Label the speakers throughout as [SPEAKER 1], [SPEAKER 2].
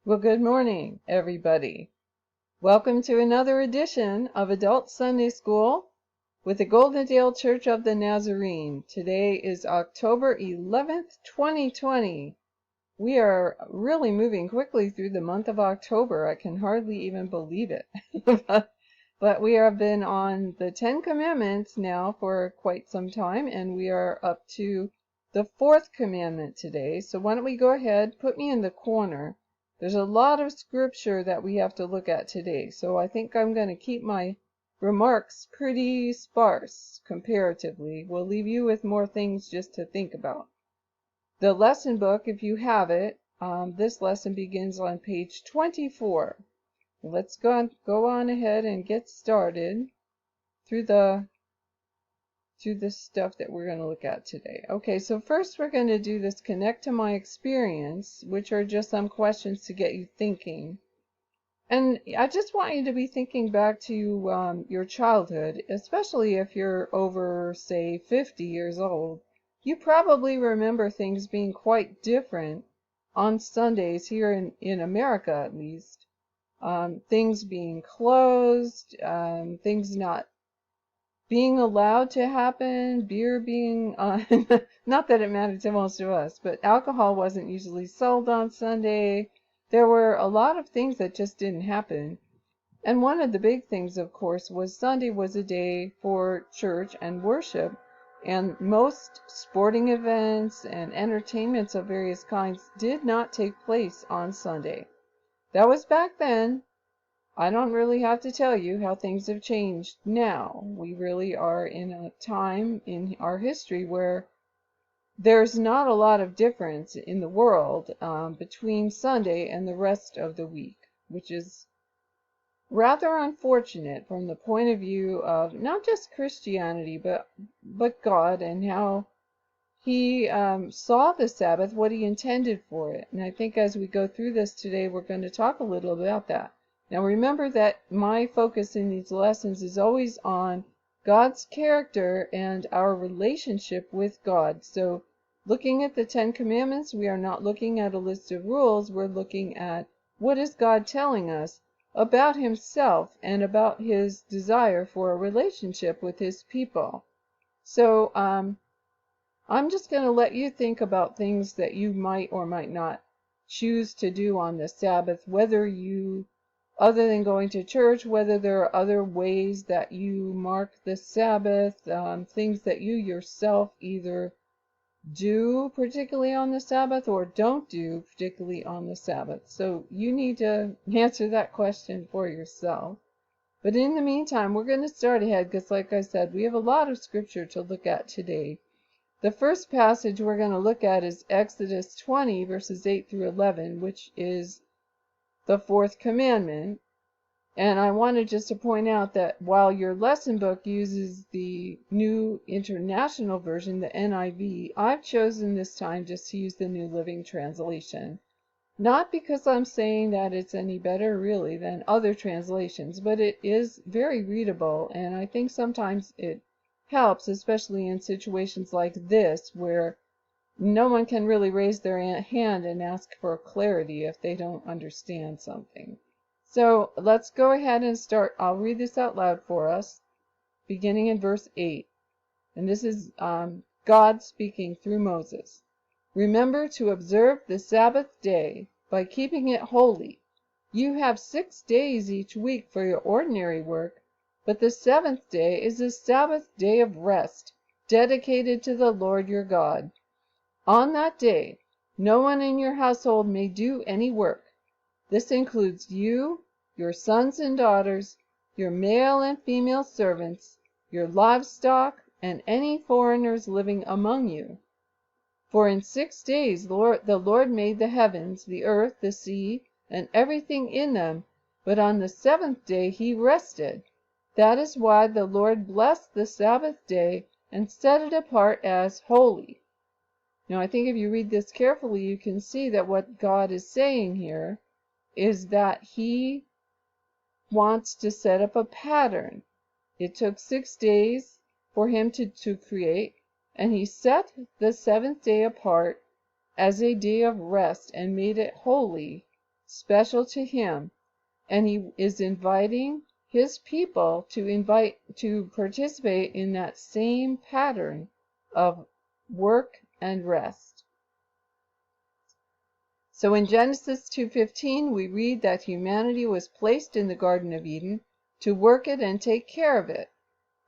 [SPEAKER 1] Well, good morning, everybody. Welcome to another edition of Adult Sunday School with the Goldendale Church of the Nazarene. Today is October 11th, 2020. We are really moving quickly through the month of October. I can hardly even believe it. But we have been on the Ten Commandments now for quite some time, and we are up to the fourth commandment today. So why don't we go ahead, put me in the corner. There's a lot of scripture that we have to look at today, so I think I'm going to keep my remarks pretty sparse comparatively. We'll leave you with more things just to think about. The lesson book, if you have it, this lesson begins on page 24. Let's go on ahead and get started through the stuff that we're going to look at today. Okay, so first we're going to do this connect to my experience, which are just some questions to get you thinking. And I just want you to be thinking back to your childhood, especially if you're over, say, 50 years old. You probably remember things being quite different on Sundays here in America, at least. Things being closed, things not being allowed to happen, beer being, not that it mattered to most of us, but alcohol wasn't usually sold on Sunday. There were a lot of things that just didn't happen. And one of the big things, of course, was Sunday was a day for church and worship, and most sporting events and entertainments of various kinds did not take place on Sunday. That was back then. I don't really have to tell you how things have changed now. We really are in a time in our history where there's not a lot of difference in the world between Sunday and the rest of the week, which is rather unfortunate from the point of view of not just Christianity, but God and how He saw the Sabbath, what He intended for it. And I think as we go through this today, we're going to talk a little about that. Now remember that my focus in these lessons is always on God's character and our relationship with God. So looking at the Ten Commandments, we are not looking at a list of rules. We're looking at what is God telling us about Himself and about His desire for a relationship with His people. So I'm just going to let you think about things that you might or might not choose to do on the Sabbath, whether you, other than going to church, whether there are other ways that you mark the Sabbath, things that you yourself either do particularly on the Sabbath or don't do particularly on the Sabbath. So you need to answer that question for yourself. But in the meantime, we're going to start ahead because, like I said, we have a lot of scripture to look at today. The first passage we're going to look at is Exodus 20, verses 8 through 11, which is the fourth commandment. And I wanted just to point out that while your lesson book uses the New International Version, the NIV, I've chosen this time just to use the New Living Translation. Not because I'm saying that it's any better really than other translations, but it is very readable, and I think sometimes it helps, especially in situations like this where no one can really raise their hand and ask for clarity if they don't understand something. So let's go ahead and start. I'll read this out loud for us, beginning in verse 8. And this is God speaking through Moses. Remember to observe the Sabbath day by keeping it holy. You have 6 days each week for your ordinary work, but the seventh day is a Sabbath day of rest, dedicated to the Lord your God. On that day, no one in your household may do any work. This includes you, your sons and daughters, your male and female servants, your livestock, and any foreigners living among you. For in 6 days the Lord made the heavens, the earth, the sea, and everything in them, but on the seventh day He rested. That is why the Lord blessed the Sabbath day and set it apart as holy. Now, I think if you read this carefully, you can see that what God is saying here is that He wants to set up a pattern. It took 6 days for Him to create, and He set the seventh day apart as a day of rest and made it holy special to him, and he is inviting his people to participate in that same pattern of work and rest. So in Genesis 2:15 we read that humanity was placed in the Garden of Eden to work it and take care of it.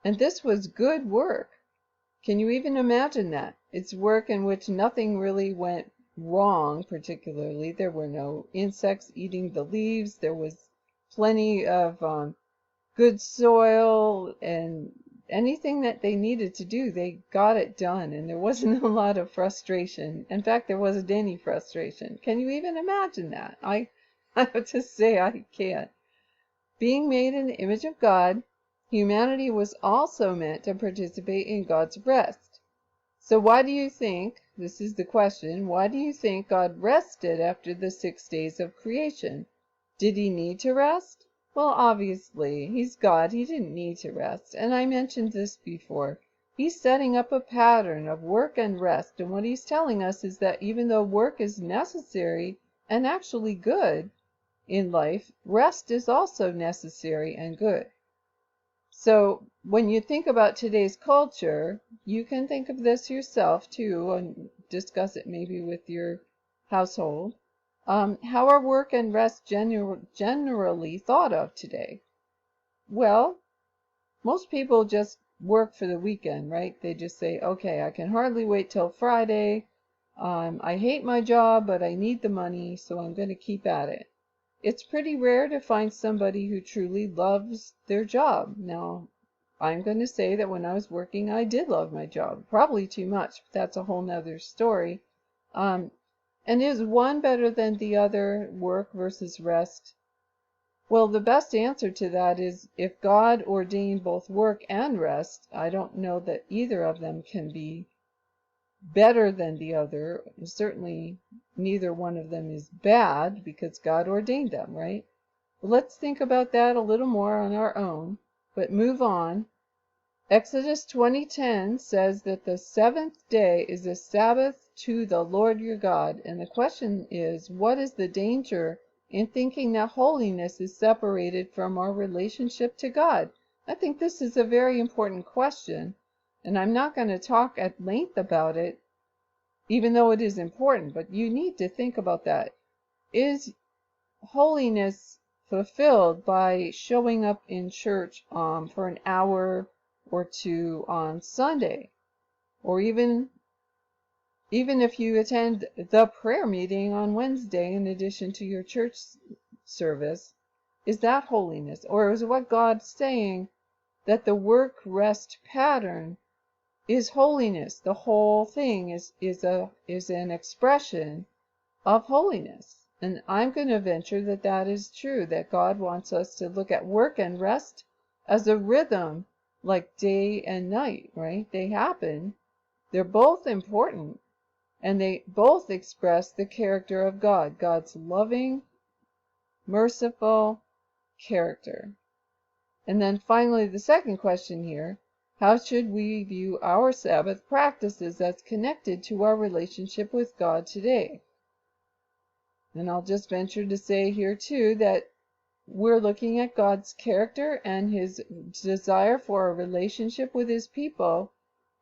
[SPEAKER 1] And this was good work. Can you even imagine that? It's work in which nothing really went wrong particularly. There were no insects eating the leaves. There was plenty of good soil, and anything that they needed to do, they got it done, and there wasn't a lot of frustration. In fact, there wasn't any frustration. Can you even imagine that? I have to say I can't. Being made in the image of God, humanity was also meant to participate in God's rest. So why do you think, this is the question, why do you think God rested after the 6 days of creation? Did he need to rest? Well, obviously, he's God. He didn't need to rest. And I mentioned this before. He's setting up a pattern of work and rest. And what he's telling us is that even though work is necessary and actually good in life, rest is also necessary and good. So when you think about today's culture, you can think of this yourself too and discuss it maybe with your household. How are work and rest generally thought of today? Well, most people just work for the weekend, right? They just say, okay, I can hardly wait till Friday. I hate my job, but I need the money, so I'm going to keep at it. It's pretty rare to find somebody who truly loves their job. Now, I'm going to say that when I was working, I did love my job. Probably too much, but that's a whole nother story. And is one better than the other, work versus rest? Well, the best answer to that is if God ordained both work and rest, I don't know that either of them can be better than the other. Certainly, neither one of them is bad because God ordained them, right? Well, let's think about that a little more on our own, but move on. Exodus 20:10 says that the seventh day is a Sabbath to the Lord your God. And the question is, what is the danger in thinking that holiness is separated from our relationship to God? I think this is a very important question, and I'm not going to talk at length about it, even though it is important, but you need to think about that. Is holiness fulfilled by showing up in church for an hour or two on Sunday, or even if you attend the prayer meeting on Wednesday in addition to your church service? Is that holiness? Or is what God's saying that the work-rest pattern is holiness? The whole thing is an expression of holiness. And I'm going to venture that that is true, that God wants us to look at work and rest as a rhythm, like day and night, right? They happen. They're both important, and they both express the character of God, God's loving, merciful character. And then finally, the second question here, how should we view our Sabbath practices as connected to our relationship with God today? And I'll just venture to say here too that we're looking at God's character and his desire for a relationship with his people.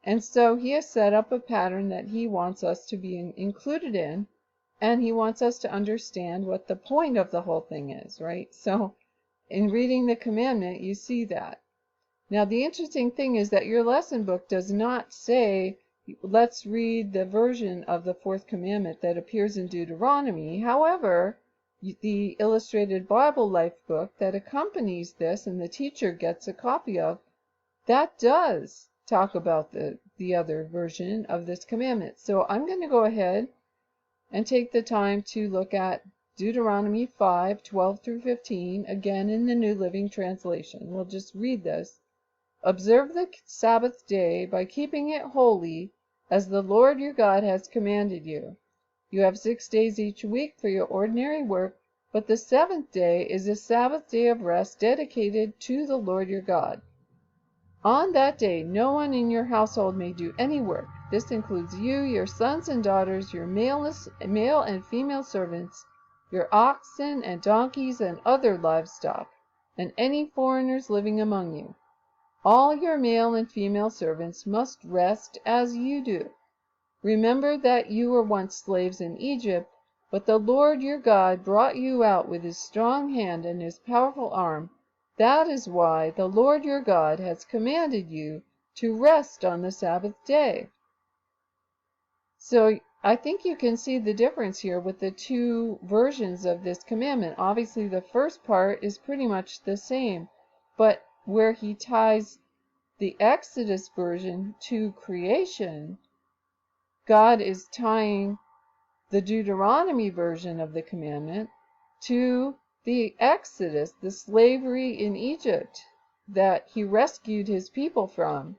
[SPEAKER 1] And so he has set up a pattern that he wants us to be included in, and he wants us to understand what the point of the whole thing is, right? So in reading the commandment, you see that. Now, the interesting thing is that your lesson book does not say, let's read the version of the fourth commandment that appears in Deuteronomy. However, the illustrated Bible Life book that accompanies this and the teacher gets a copy of, that does talk about the other version of this commandment. So I'm going to go ahead and take the time to look at Deuteronomy 5:12 through 15, again in the New Living Translation. We'll just read this. Observe the Sabbath day by keeping it holy, as the Lord your God has commanded you. You have 6 days each week for your ordinary work, but the seventh day is a Sabbath day of rest dedicated to the Lord your God. On that day, no one in your household may do any work. This includes you, your sons and daughters, your male and female servants, your oxen and donkeys and other livestock, and any foreigners living among you. All your male and female servants must rest as you do. Remember that you were once slaves in Egypt, but the Lord your God brought you out with his strong hand and his powerful arm. That is why the Lord your God has commanded you to rest on the Sabbath day. So I think you can see the difference here with the two versions of this commandment. Obviously, the first part is pretty much the same, but where he ties the Exodus version to creation, God is tying the Deuteronomy version of the commandment to the Exodus, the slavery in Egypt that he rescued his people from.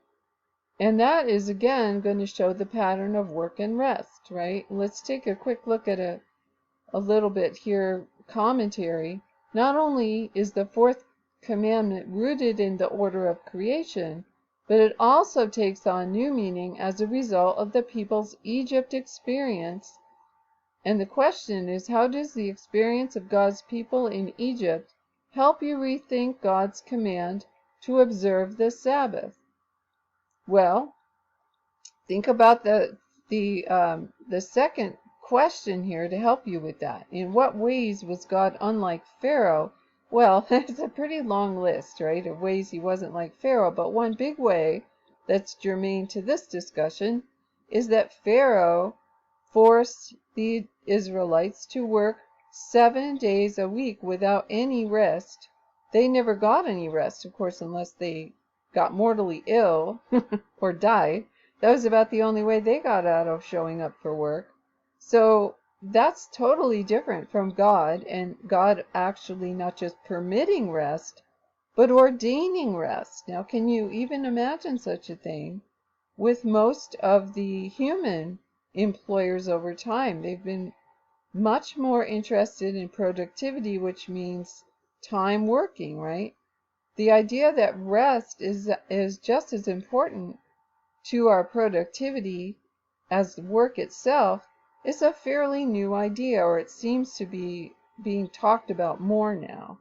[SPEAKER 1] And that is again going to show the pattern of work and rest, right? Let's take a quick look at a little bit here, commentary. Not only is the fourth commandment rooted in the order of creation, but it also takes on new meaning as a result of the people's Egypt experience. And the question is, how does the experience of God's people in Egypt help you rethink God's command to observe the Sabbath? Well, think about the second question here to help you with that. In what ways was God unlike Pharaoh? Well, it's a pretty long list, right, of ways he wasn't like Pharaoh, but one big way that's germane to this discussion is that Pharaoh forced the Israelites to work 7 days a week without any rest. They never got any rest, of course, unless they got mortally ill or died. That was about the only way they got out of showing up for work. So that's totally different from God, and God actually not just permitting rest, but ordaining rest. Now, can you even imagine such a thing? With most of the human employers over time, they've been much more interested in productivity, which means time working, right? The idea that rest is just as important to our productivity as the work itself is a fairly new idea, or it seems to be being talked about more now.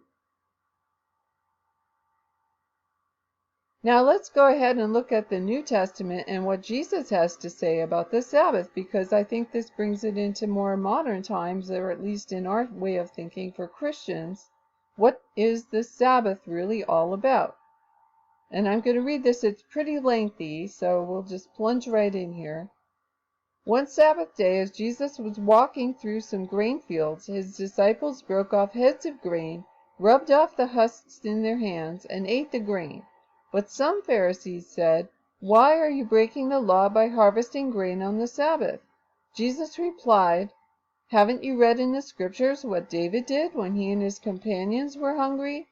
[SPEAKER 1] Now let's go ahead and look at the New Testament and what Jesus has to say about the Sabbath, because I think this brings it into more modern times, or at least in our way of thinking for Christians. What is the Sabbath really all about? And I'm going to read this. It's pretty lengthy, so we'll just plunge right in here. One Sabbath day, as Jesus was walking through some grain fields, his disciples broke off heads of grain, rubbed off the husks in their hands, and ate the grain. But some Pharisees said, "Why are you breaking the law by harvesting grain on the Sabbath?" Jesus replied, "Haven't you read in the scriptures what David did when he and his companions were hungry?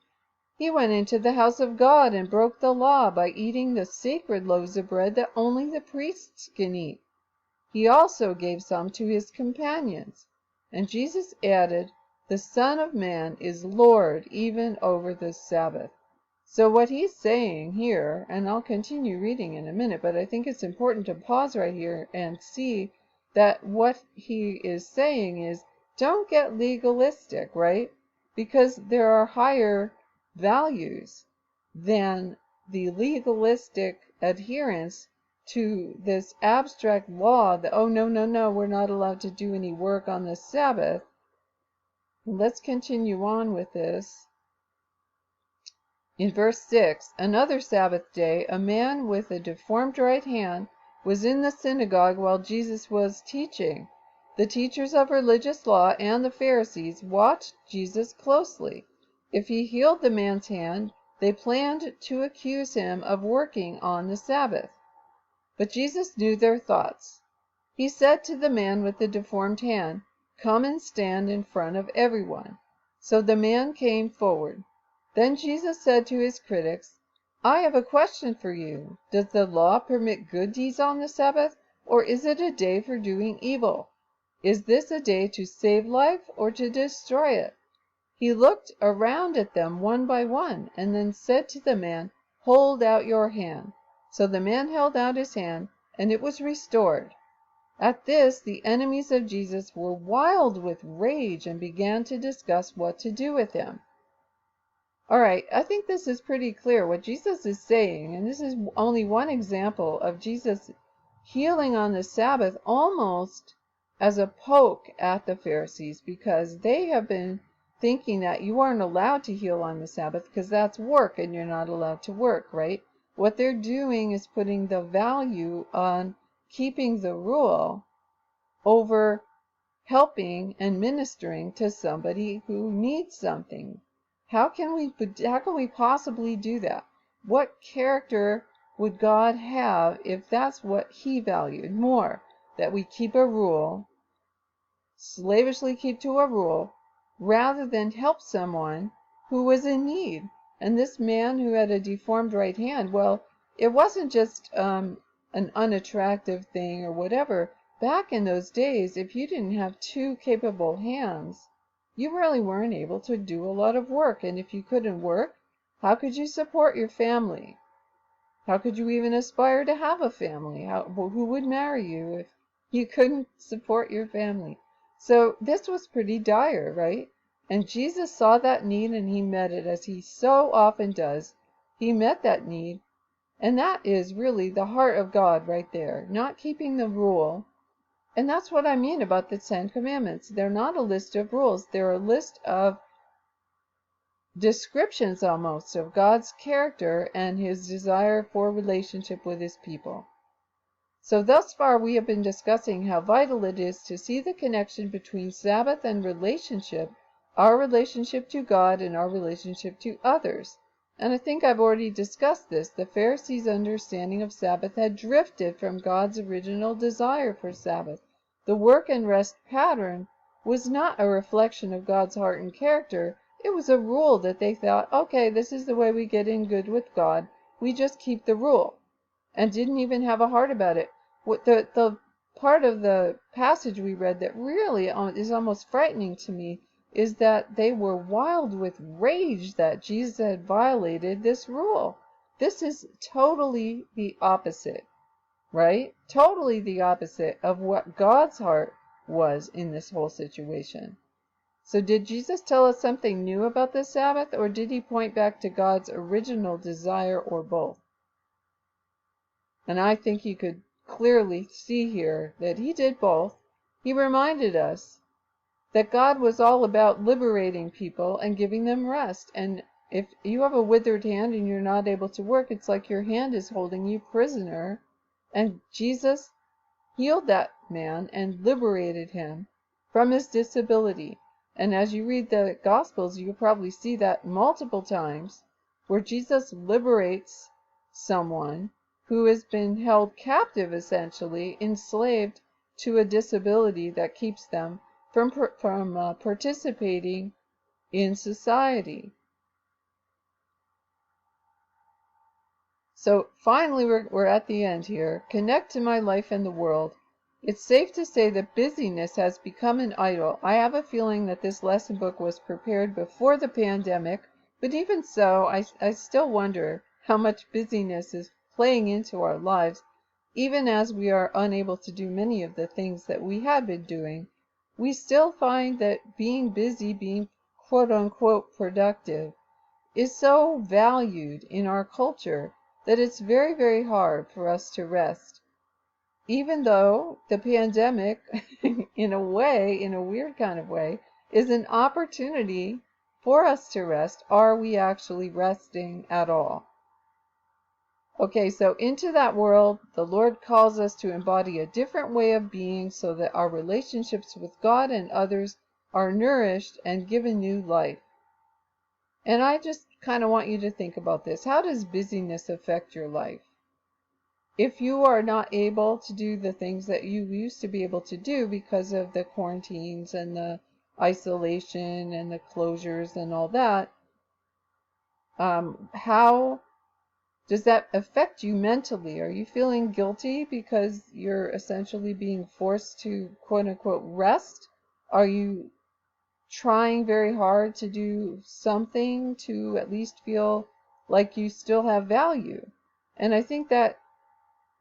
[SPEAKER 1] He went into the house of God and broke the law by eating the sacred loaves of bread that only the priests can eat. He also gave some to his companions." And Jesus added, "The Son of Man is Lord even over the Sabbath." So what he's saying here, and I'll continue reading in a minute, but I think it's important to pause right here and see that what he is saying is, don't get legalistic, right? Because there are higher values than the legalistic adherence to this abstract law that, oh, no, we're not allowed to do any work on the Sabbath. Let's continue on with this. In verse 6, another Sabbath day, a man with a deformed right hand was in the synagogue while Jesus was teaching. The teachers of religious law and the Pharisees watched Jesus closely. If he healed the man's hand, they planned to accuse him of working on the Sabbath. But Jesus knew their thoughts. He said to the man with the deformed hand, "Come and stand in front of everyone." So the man came forward. Then Jesus said to his critics, "I have a question for you. Does the law permit good deeds on the Sabbath, or is it a day for doing evil? Is this a day to save life or to destroy it?" He looked around at them one by one, and then said to the man, "Hold out your hand." So the man held out his hand, and it was restored. At this, the enemies of Jesus were wild with rage and began to discuss what to do with him. All right, I think this is pretty clear what Jesus is saying, and this is only one example of Jesus healing on the Sabbath almost as a poke at the Pharisees, because they have been thinking that you aren't allowed to heal on the Sabbath because that's work and you're not allowed to work, right? What they're doing is putting the value on keeping the rule over helping and ministering to somebody who needs something. How can we possibly do that? What character would God have if that's what he valued more? That we keep a rule, slavishly keep to a rule, rather than help someone who was in need. And this man who had a deformed right hand, well, it wasn't just an unattractive thing or whatever. Back in those days, if you didn't have two capable hands, you really weren't able to do a lot of work. And if you couldn't work, how could you support your family? How could you even aspire to have a family? Who would marry you if you couldn't support your family? So this was pretty dire, right? And Jesus saw that need and he met it, as he so often does. He met that need. And that is really the heart of God right there, not keeping the rule. And that's what I mean about the Ten Commandments. They're not a list of rules. They're a list of descriptions almost of God's character and his desire for relationship with his people. So thus far we have been discussing how vital it is to see the connection between Sabbath and relationship, our relationship to God and our relationship to others. And I think I've already discussed this. The Pharisees' understanding of Sabbath had drifted from God's original desire for Sabbath. The work and rest pattern was not a reflection of God's heart and character. It was a rule that they thought, okay, this is the way we get in good with God. We just keep the rule, and didn't even have a heart about it. What the part of the passage we read that really is almost frightening to me is that they were wild with rage that Jesus had violated this rule. This is totally the opposite, right? Totally the opposite of what God's heart was in this whole situation. So did Jesus tell us something new about the Sabbath, or did he point back to God's original desire, or both? And I think you could clearly see here that he did both. He reminded us that God was all about liberating people and giving them rest. And if you have a withered hand and you're not able to work, it's like your hand is holding you prisoner. And Jesus healed that man and liberated him from his disability. And as you read the Gospels, you'll probably see that multiple times where Jesus liberates someone who has been held captive, essentially, enslaved to a disability that keeps them from participating in society. So finally, we're at the end here. Connect to my life and the world. It's safe to say that busyness has become an idol. I have a feeling that this lesson book was prepared before the pandemic, but even so, I still wonder how much busyness is playing into our lives, even as we are unable to do many of the things that we had been doing. We still find that being busy, being quote-unquote productive, is so valued in our culture that it's very, very hard for us to rest. Even though the pandemic, in a way, in a weird kind of way, is an opportunity for us to rest, are we actually resting at all? Okay, so into that world, the Lord calls us to embody a different way of being so that our relationships with God and others are nourished and given new life. And I just kind of want you to think about this. How does busyness affect your life? If you are not able to do the things that you used to be able to do because of the quarantines and the isolation and the closures and all that, how does that affect you mentally? Are you feeling guilty because you're essentially being forced to quote-unquote rest? Are you trying very hard to do something to at least feel like you still have value? And I think that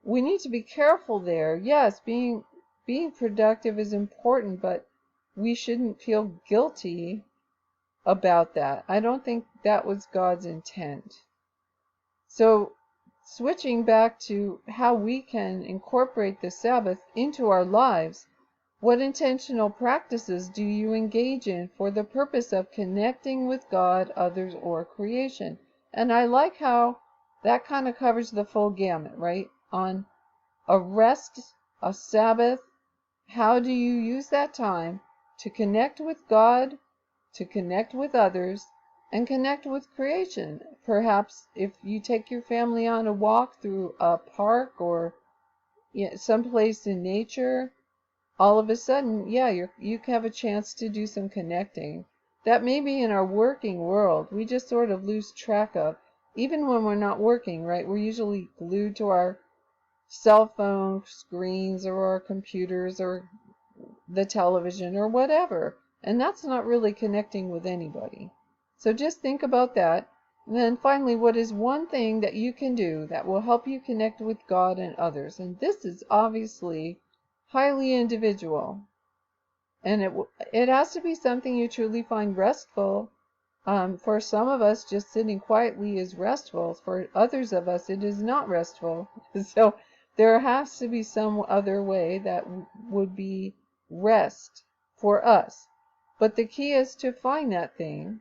[SPEAKER 1] we need to be careful there. Yes, being being productive is important, but we shouldn't feel guilty about that. I don't think that was God's intent. So, switching back to how we can incorporate the Sabbath into our lives, what intentional practices do you engage in for the purpose of connecting with God, others, or creation? And I like how that kind of covers the full gamut, right? On a rest, a Sabbath, how do you use that time to connect with God, to connect with others, and connect with creation? Perhaps if you take your family on a walk through a park or someplace in nature, all of a sudden, yeah, you have a chance to do some connecting. That maybe in our working world, we just sort of lose track of. Even when we're not working, right? We're usually glued to our cell phone screens or our computers or the television or whatever. And that's not really connecting with anybody. So just think about that. And then finally, what is one thing that you can do that will help you connect with God and others? And this is obviously highly individual. And it has to be something you truly find restful. For some of us, just sitting quietly is restful. For others of us, it is not restful. So there has to be some other way that would be rest for us. But the key is to find that thing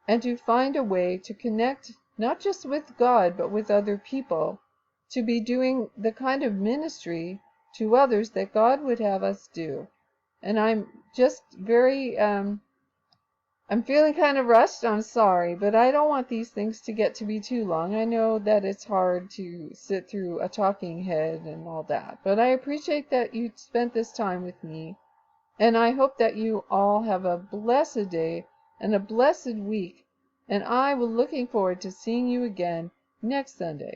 [SPEAKER 1] and to find a way to connect not just with God, but with other people, to be doing the kind of ministry to others that God would have us do. And I'm just I'm feeling kind of rushed, I'm sorry, but I don't want these things to get to be too long. I know that it's hard to sit through a talking head and all that, but I appreciate that you spent this time with me, and I hope that you all have a blessed day and a blessed week, and I will looking forward to seeing you again next Sunday.